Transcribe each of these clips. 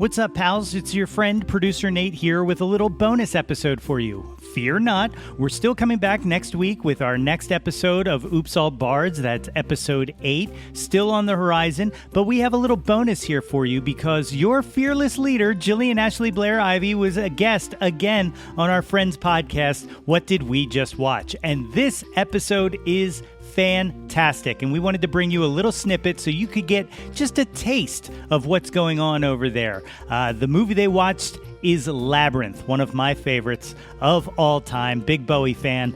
What's up, pals? It's your friend, producer Nate here with a little bonus episode for you. Fear not, we're still coming back next week with our next episode of Oops All Bards. That's episode 8, still on the horizon. But we have a little bonus here for you because your fearless leader, Jillian Ashley Blair Ivy, was a guest again on our friend's podcast, What Did We Just Watch? And this episode is fantastic, and we wanted to bring you a little snippet so you could get just a taste of what's going on over there. The movie they watched is Labyrinth, one of my favorites of all time. Big Bowie fan.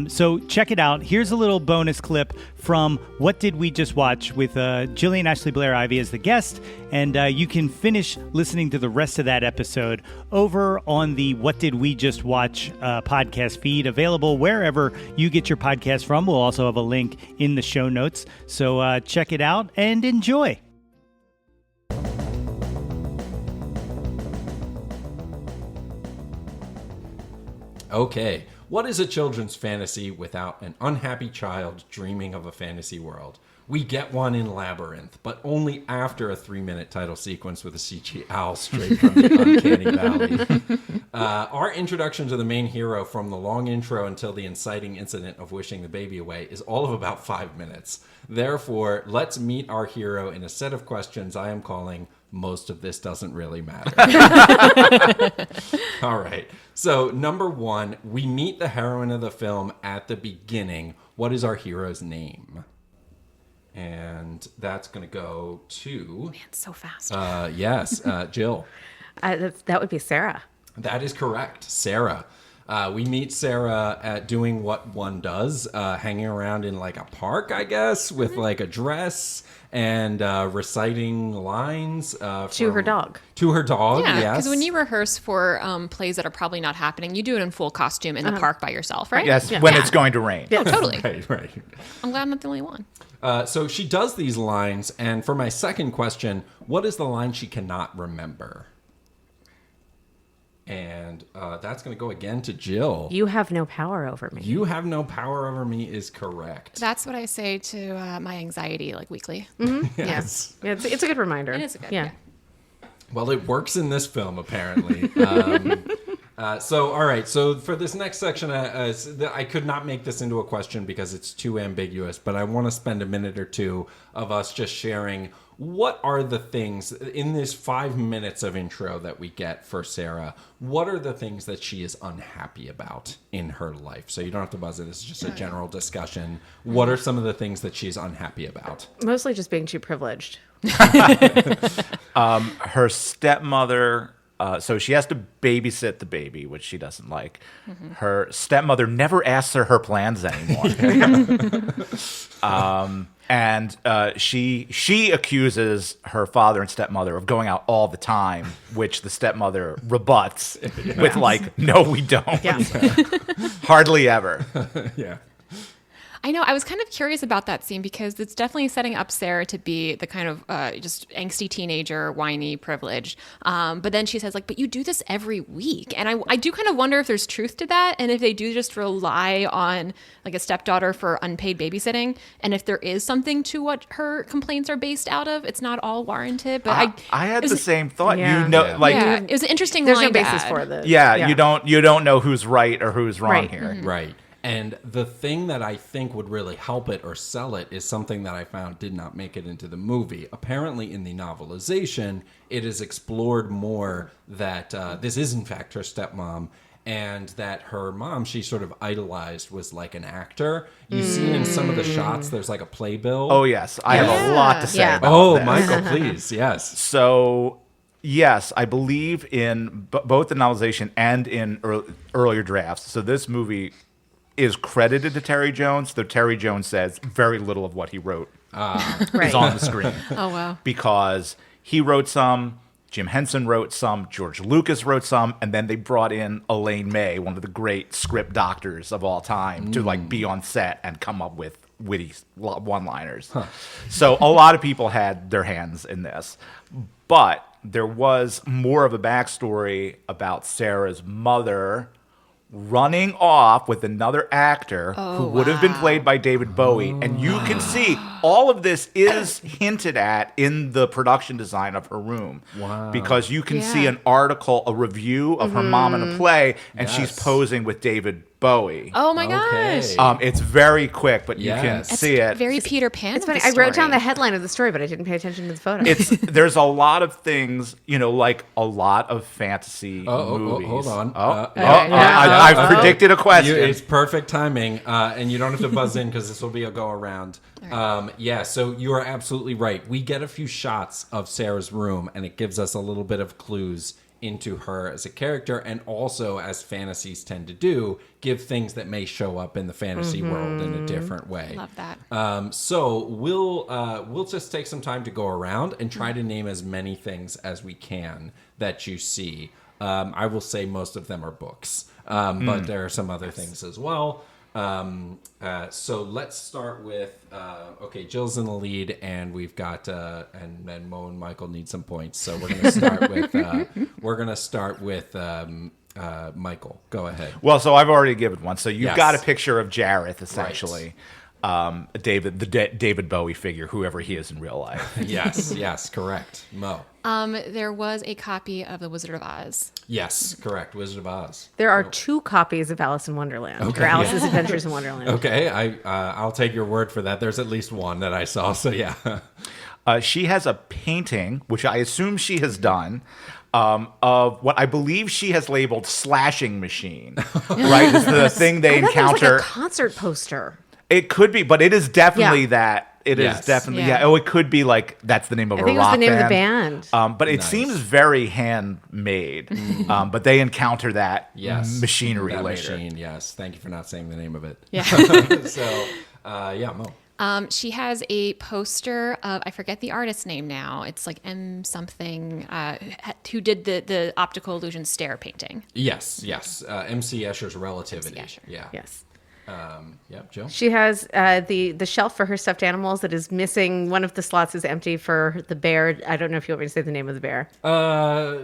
So check it out. Here's a little bonus clip from What Did We Just Watch with Jillian Ashley Blair Ivy as the guest, and you can finish listening to the rest of that episode over on the What Did We Just Watch podcast feed, available wherever you get your podcast from. We'll also have a link in the show notes, so check it out and enjoy. Okay, what is a children's fantasy without an unhappy child dreaming of a fantasy world? We get one in Labyrinth, but only after a 3-minute title sequence with a CG owl straight from the uncanny valley. Our introduction to the main hero from the long intro until the inciting incident of wishing the baby away is all of about 5 minutes. Therefore, let's meet our hero in a set of questions I am calling Most of This Doesn't Really Matter. All right. So, number 1, we meet the heroine of the film at the beginning. What is our hero's name? And that's going to go to... Man, so fast. Yes, Jill. That would be Sarah. That is correct, Sarah. We meet Sarah at doing what one does, hanging around in like a park, I guess, with like a dress and reciting lines. To her dog. To her dog, yeah, yes. because when you rehearse for plays that are probably not happening, you do it in full costume in the park by yourself, right? Yes, when it's going to rain. Oh, totally. Right. I'm glad I'm not the only one. So she does these lines, and for my second question, what is the line she cannot remember? And that's going to go again to Jill. You have no power over me. You have no power over me is correct. That's what I say to my anxiety, like weekly. Mm-hmm. Yes. Yeah, it's a good reminder. It is a good, yeah. Well, it works in this film, apparently. So, all right. So for this next section, I could not make this into a question because it's too ambiguous, but I want to spend a minute or two of us just sharing what are the things in this 5 minutes of intro that we get for Sarah. What are the things that she is unhappy about in her life? So you don't have to buzz it. This is just a general discussion. What are some of the things that she's unhappy about? Mostly just being too privileged. Her stepmother, so she has to babysit the baby, which she doesn't like. Mm-hmm. Her stepmother never asks her plans anymore. And she accuses her father and stepmother of going out all the time, which the stepmother rebuts with like, no, we don't. Yeah. Hardly ever. Yeah. I know. I was kind of curious about that scene because it's definitely setting up Sarah to be the kind of just angsty teenager, whiny, privileged. But then she says, like, but you do this every week. And I do kind of wonder if there's truth to that. And if they do just rely on like a stepdaughter for unpaid babysitting. And if there is something to what her complaints are based out of, it's not all warranted. But I had the same thought. Yeah. You know, Yeah. like, yeah, it was an interesting There's line no to basis add. for this. yeah, you don't know who's right or who's wrong Right. here. Mm-hmm. Right. And the thing that I think would really help it or sell it is something that I found did not make it into the movie. Apparently, in the novelization, it is explored more that this is, in fact, her stepmom, and that her mom, she sort of idolized, was like an actor. You see in some of the shots, there's like a playbill. Oh, yes. I have a lot to say Yeah. about this. Michael, please. Yes. So, yes, I believe in both the novelization and in earlier drafts. So this movie is credited to Terry Jones, though Terry Jones says very little of what he wrote is on the screen. Oh, wow. Because he wrote some, Jim Henson wrote some, George Lucas wrote some, and then they brought in Elaine May, one of the great script doctors of all time, to like be on set and come up with witty one-liners. So a lot of people had their hands in this. But there was more of a backstory about Sarah's mother running off with another actor who would have been played by David Bowie. And you can see all of this is hinted at in the production design of her room. Wow. Because you can see Yeah. an article, a review of her mom in a play, and she's Yes. posing with David Bowie. Oh my Okay. gosh. It's very quick, but you can Yes. see it. Very Peter Pan. It's of funny. the I wrote down story. the headline of the story, but I didn't pay attention to the photo. There's a lot of things, like a lot of fantasy movies. hold on. I've predicted a question. It's perfect timing, and you don't have to buzz in because this will be a go around. So you are absolutely right. We get a few shots of Sarah's room, and it gives us a little bit of clues into her as a character, and also, as fantasies tend to do, give things that may show up in the fantasy world in a different way. Love that. So we'll just take some time to go around and try to name as many things as we can that you see. I will say most of them are books, but there are some other things as well. So let's start with Jill's in the lead, and we've got and then Mo and Michael need some points. So we're gonna start with Michael. Go ahead. Well, so I've already given one. So you've Yes. got a picture of Jareth, essentially. David Bowie figure, whoever he is in real life. Yes, correct. Mo. There was a copy of The Wizard of Oz. Yes, correct. Wizard of Oz. There are 2 copies of Alice in Wonderland, or Alice's Adventures in Wonderland. Okay, I'll take your word for that. There's at least one that I saw. So yeah. She has a painting, which I assume she has done, of what I believe she has labeled slashing machine. Right? It's the thing they I thought that was encounter. like a concert poster. It could be, but it is definitely Yeah. that. It is Yes. definitely, Yeah. Oh, it could be like that's the name of I a think it was rock the name band. of the band. But it Nice. seems very handmade. But they encounter that Yes. machinery That later. machine, yes. Thank you for not saying the name of it. Yeah. So, Mo. She has a poster of, I forget the artist's name now. It's like M something, who did the optical illusion stair painting. Yes. MC Escher's Relativity. MC Escher. Yeah. Yes. Jill? She has the shelf for her stuffed animals that is missing. One of the slots is empty for the bear. I don't know if you want me to say the name of the bear. No.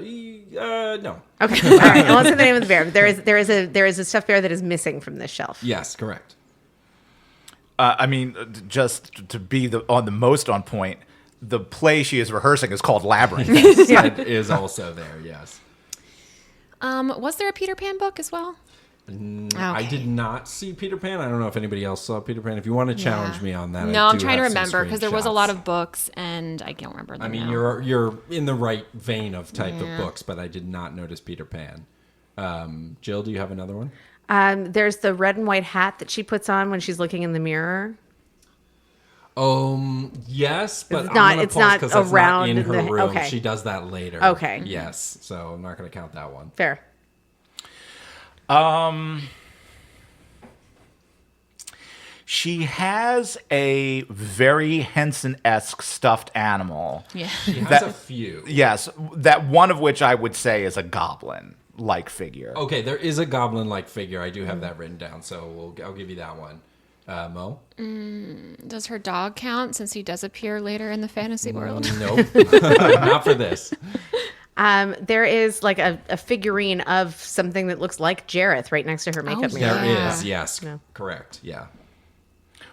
Okay, all right. I won't say the name of the bear. But there is a stuffed bear that is missing from this shelf. Yes, correct. Just to be the most on point, the play she is rehearsing is called Labyrinth. That is also there, yes. Was there a Peter Pan book as well? I did not see Peter Pan. I don't know if anybody else saw Peter Pan. If you want to challenge me on that, No, I I'm do trying to have some remember because there was a lot screenshots. of books and I can't remember them. I mean, now. you're in the right vein of type of books, but I did not notice Peter Pan. Jill, do you have another one? There's the red and white hat that she puts on when she's looking in the mirror. Yes, but It's not- I'm gonna it's pause not 'cause that's around in in her the- room. okay. She does that later. Okay. Yes, so I'm not going to count that one. Fair. She has a very Henson-esque stuffed animal. Yeah. She has That- a few. Yes, that one of which I would say is a goblin-like figure. Okay, there is a goblin-like figure. I do have that written down, so I'll give you that one. Mo? Does her dog count since he does appear later in the fantasy world? Nope, not for this. There is like a figurine of something that looks like Jareth right next to her makeup Oh, mirror. There Yeah. is, yes, correct, yeah.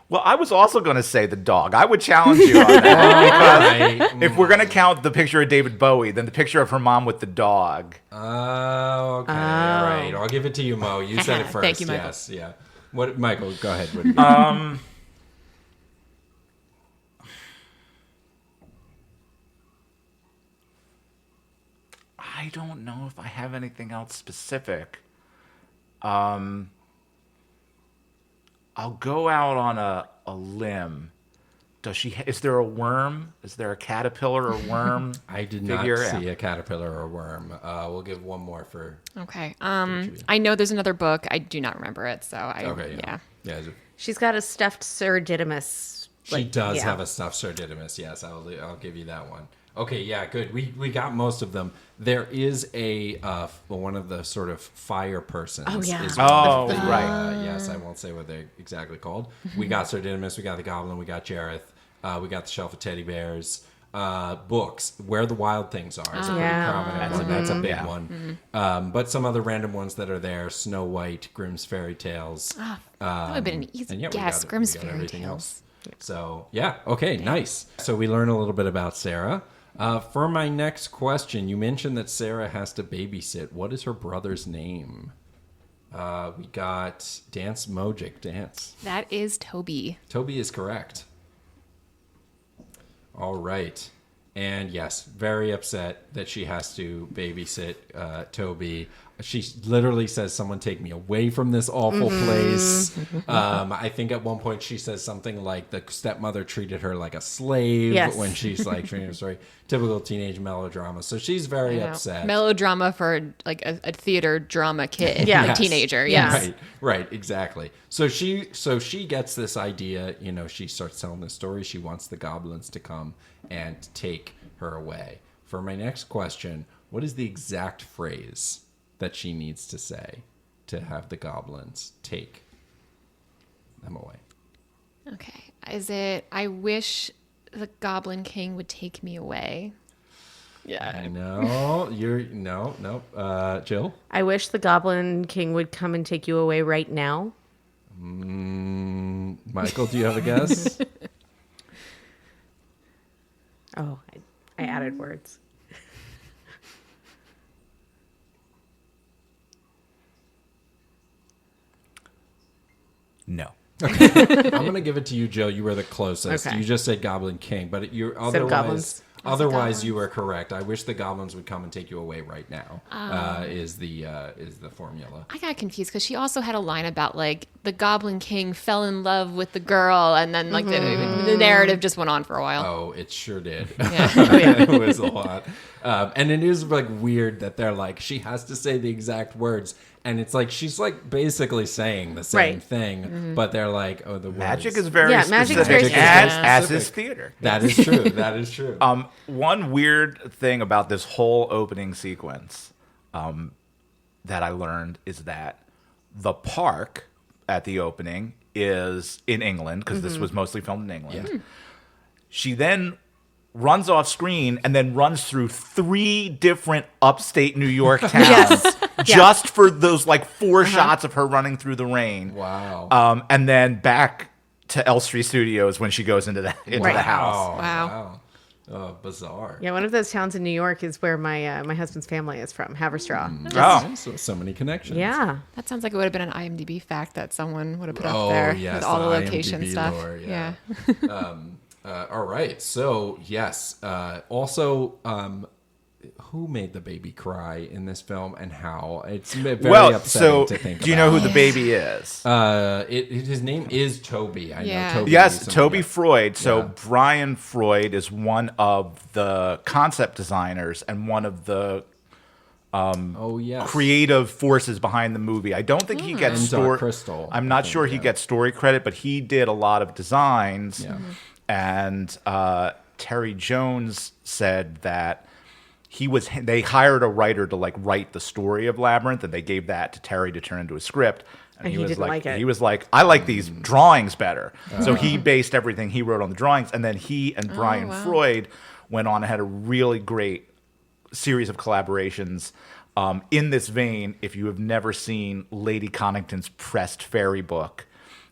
Well, I was also going to say the dog. I would challenge you on that. Right. If we're going to count the picture of David Bowie, then the picture of her mom with the dog. Oh, okay, all right. I'll give it to you, Mo. You said it first. Thank you, Michael. Yes, yeah. What, Michael? Go ahead. What do you I don't know if I have anything else specific. I'll go out on a limb. Does she? Is there a worm? Is there a caterpillar or worm? I did not figure? see a caterpillar or worm. We'll give one more for. Okay. I know there's another book. I do not remember it. So Okay. yeah. Yeah. She's got a stuffed Sir Didymus. She does have a stuffed Sir Didymus. Yes, I'll give you that one. Okay, yeah, good. We got most of them. There is a one of the sort of fire persons. Oh, yeah. is Oh, one of the- right. yes, I won't say what they're exactly called. We got Sir Didymus. We got the Goblin. We got Jareth. We got the Shelf of Teddy Bears. Books, Where the Wild Things Are. Is a pretty Yeah. prominent one. That's a big Yeah. one. But some other random ones that are there: Snow White, Grimm's Fairy Tales. That would have been an easy and yeah, guess. we Grimm's got Fairy everything Tales. So, yeah. Okay, nice. So we learn a little bit about Sarah. For my next question, you mentioned that Sarah has to babysit. What is her brother's name? We got Dance Mojic. Dance. That is Toby. Toby is correct. All right. And yes, very upset that she has to babysit Toby. She literally says, "Someone take me away from this awful place." I think at one point she says something like the stepmother treated her like a slave when she's like treating her. Sorry, typical teenage melodrama. So she's very upset. Melodrama for like a theater drama kid, Yeah. a teenager. Yes. Right, exactly. So she gets this idea. She starts telling this story. She wants the goblins to come and take her away. For my next question, what is the exact phrase that she needs to say to have the goblins take them away? Okay. Is it, I wish the Goblin King would take me away? Yeah. No, no. Jill? I wish the Goblin King would come and take you away right now. Michael, do you have a guess? Oh, I added words. No. I'm going to give it to you, Jill. You were the closest. Okay. You just said Goblin King, but you're goblins. otherwise you were correct. I wish the goblins would come and take you away right now. Is the formula. I got confused because she also had a line about like the Goblin King fell in love with the girl, and then like the narrative just went on for a while. Oh, it sure did. Yeah. It was a lot. And it is like weird that they're like, she has to say the exact words. And it's like, she's like basically saying the same thing, but they're like, oh, the Magic words. is very magic is very specific, specific. as is theater. That is true. That is true. One weird thing about this whole opening sequence that I learned is that the park at the opening is in England, because this was mostly filmed in England. Yeah. She then runs off screen and then runs through 3 different upstate New York towns just for those like 4 shots of her running through the rain. Wow. And then back to Elstree Studios when she goes into the house. Wow. Oh, bizarre. Yeah, one of those towns in New York is where my husband's family is from, Haverstraw. Oh. So many connections. Yeah. That sounds like it would have been an IMDb fact that someone would have put Oh, up there yes, with all the the location IMDb stuff. lore, yeah. All right. So, yes. Also, who made the baby cry in this film and how? It's very upsetting to think do you know about. who the baby is? His name is Toby. I Yeah. know Toby. Yes, Toby Freud. So Yeah. Brian Freud is one of the concept designers and one of the Oh, yes. creative forces behind the movie. I don't think he gets And story. Dark Crystal, I'm I not think, sure he yeah. gets story credit, but he did a lot of designs. Yeah. And Terry Jones said that they hired a writer to like write the story of Labyrinth, and they gave that to Terry to turn into a script. And he didn't like it. He was like, I like these drawings better. So he based everything he wrote on the drawings, and then he and Brian Freud went on and had a really great series of collaborations. In this vein, if you have never seen Lady Connington's pressed fairy book,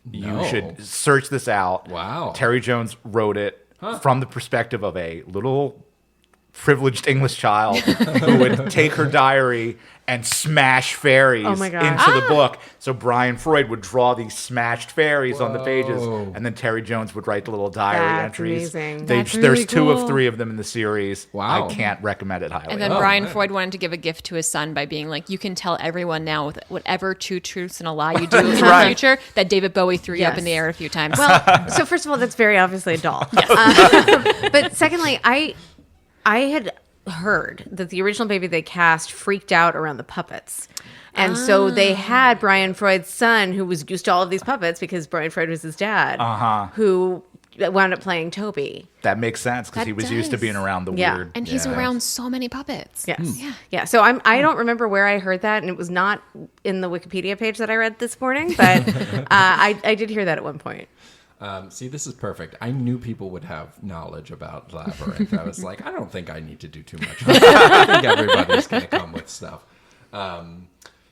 No. you should search this out. Wow. Terry Jones wrote it from the perspective of a little privileged English child who would take her diary and smash fairies Oh my gosh. into the book. So Brian Freud would draw these smashed fairies on the pages, Whoa. and then Terry Jones would write the little diary That's entries. amazing. That's There's really 2 of cool. 3 of them in the series. Wow. I can't recommend it highly. And then Oh, Brian man. Freud wanted to give a gift to his son by being like, you can tell everyone now with whatever 2 truths and a lie you do in the right. future that David Bowie threw you up Yes. in the air a few times. Well, so first of all, that's very obviously a doll. But secondly, I had heard that the original baby they cast freaked out around the puppets. And so they had Brian Freud's son, who was used to all of these puppets because Brian Freud was his dad, who wound up playing Toby. that makes sense because That he was used to does. being around the Yeah. weird. and he's around so many puppets. Yes. Yeah. So I don't remember where I heard that, and it was not in the Wikipedia page that I read this morning, but I did hear that at one point. See, this is perfect. I knew people would have knowledge about Labyrinth. I was like, I don't think I need to do too much. I think everybody's going to come with stuff.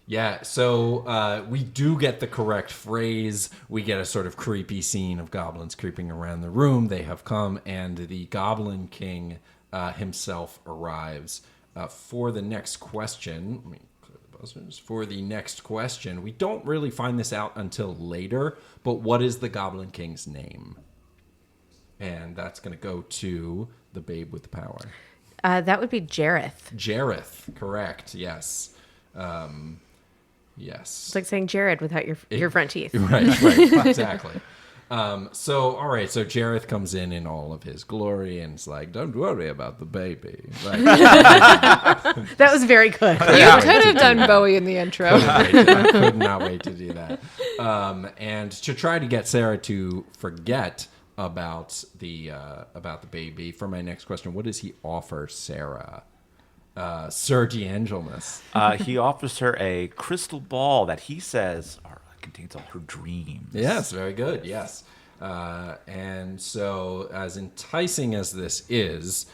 Yeah, so we do get the correct phrase. We get a sort of creepy scene of goblins creeping around the room. They have come, and the Goblin King himself arrives. For the next question, let me clear the buzzers. For the next question, we don't really find this out until later, but what is the Goblin King's name? And that's going to go to the babe with the power. That would be Jareth. Jareth, correct, yes. Yes. It's like saying Jared without your front teeth. Right, exactly. So Jareth comes in all of his glory and is like, don't worry about the baby. Right? That was very good. You could have done Bowie in the intro. I could not wait to do that. And to try to get Sarah to forget about the baby, for my next question, what does he offer Sarah? Sir D'Angelus. He offers her a crystal ball that he says contains all her dreams. Yes, very good. Yes. And so, as enticing as this is,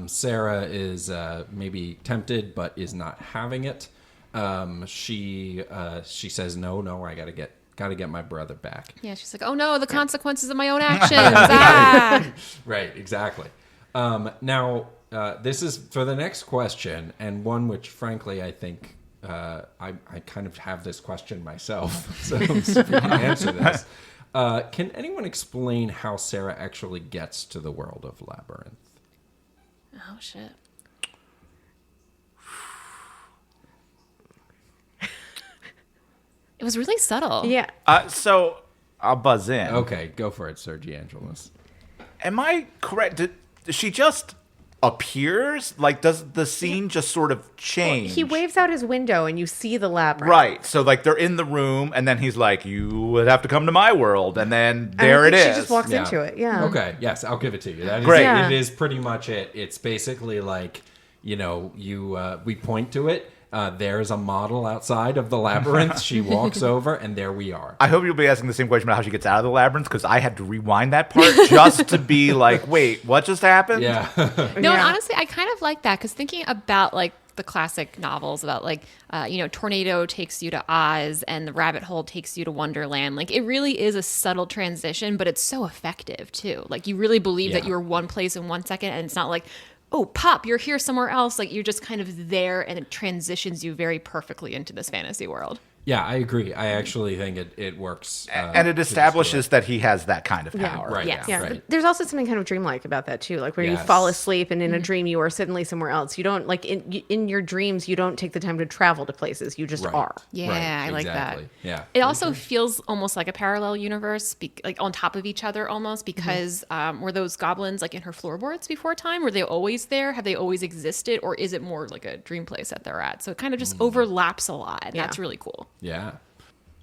Sarah is maybe tempted, but is not having it. She says, "No, I gotta get my brother back." Yeah, she's like, oh no, the consequences of my own actions. Right, exactly. Now, this is for the next question, and one which, frankly, I think I kind of have this question myself, so I'm going to answer this. Can anyone explain how Sarah actually gets to the world of Labyrinth? Oh, shit. It was really subtle. Yeah. So I'll buzz in. Okay, go for it, Sir D'Angelus. Am I correct? She just appears? Like, does the scene just sort of change? He waves out his window and you see the labyrinth. Right. So, like, they're in the room, and then he's like, you would have to come to my world. And then there it is. She just walks into it. Yeah. Okay, yes, I'll give it to you. That is, Great. Yeah. It is pretty much it. It's basically like, we point to it. There's a model outside of the labyrinth. She walks over, and there we are. I hope you'll be asking the same question about how she gets out of the labyrinth, because I had to rewind that part just to be like, wait, what just happened? Yeah. No, and honestly, I kind of like that, because thinking about like the classic novels about like, Tornado takes you to Oz and the rabbit hole takes you to Wonderland. Like, it really is a subtle transition, but it's so effective too. Like, you really believe that you're one place in 1 second, and it's not like, oh, pop, you're here somewhere else. Like, you're just kind of there, and it transitions you very perfectly into this fantasy world. Yeah, I agree. I actually think it works. And it establishes that he has that kind of power. Right. Yes. Yeah, Right. but there's also something kind of dreamlike about that too, like where you Yes. fall asleep and in a dream you are suddenly somewhere else. You don't like in your dreams you don't take the time to travel to places. You just Right. are. Yeah, Right, I like exactly. that. Yeah. It also feels almost like a parallel universe, like on top of each other almost, because were those goblins like in her floorboards before time? Were they always there? Have they always existed? Or is it more like a dream place that they're at? So it kind of just overlaps a lot. And that's really cool. Yeah.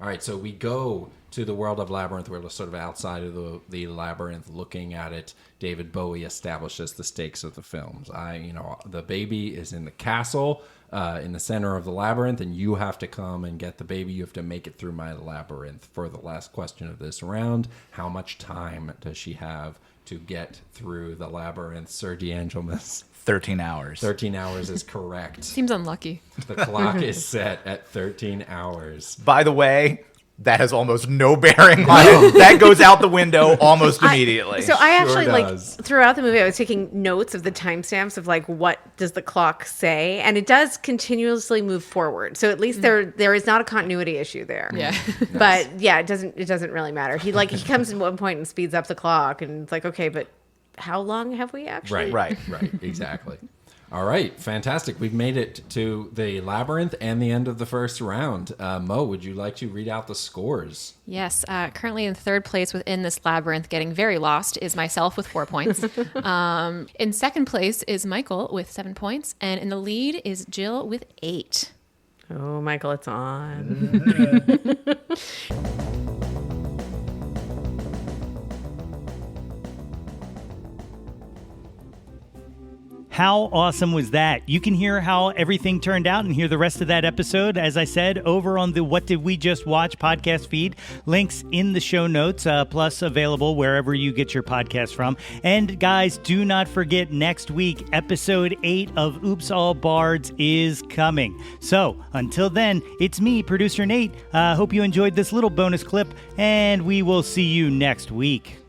All right, so we go to the world of Labyrinth. We're sort of outside of the labyrinth, looking at it. David Bowie establishes the stakes of the films. The baby is in the castle, in the center of the labyrinth, and you have to come and get the baby. You have to make it through my labyrinth. For the last question of this round, how much time does she have to get through the labyrinth, Sir D'Angelus? 13 hours. 13 hours is correct. Seems unlucky. The clock is set at 13 hours. By the way, that has almost no bearing on it. That goes out the window almost immediately. So I actually does. throughout the movie I was taking notes of the timestamps of like what does the clock say, and it does continuously move forward. So at least there is not a continuity issue there. Yeah. But yeah, it doesn't really matter. He comes in one point and speeds up the clock, and it's like, okay, but how long have we actually? Right, exactly. All right, fantastic. We've made it to the labyrinth and the end of the first round. Mo, would you like to read out the scores? Yes. Currently in third place within this labyrinth, getting very lost, is myself with 4 points. In second place is Michael with 7 points. And in the lead is Jill with 8. Oh, Michael, it's on. How awesome was that? You can hear how everything turned out and hear the rest of that episode, as I said, over on the What Did We Just Watch podcast feed. Links in the show notes, plus available wherever you get your podcast from. And guys, do not forget, next week, episode 8 of Oops All Bards is coming. So until then, it's me, producer Nate. Hope you enjoyed this little bonus clip, and we will see you next week.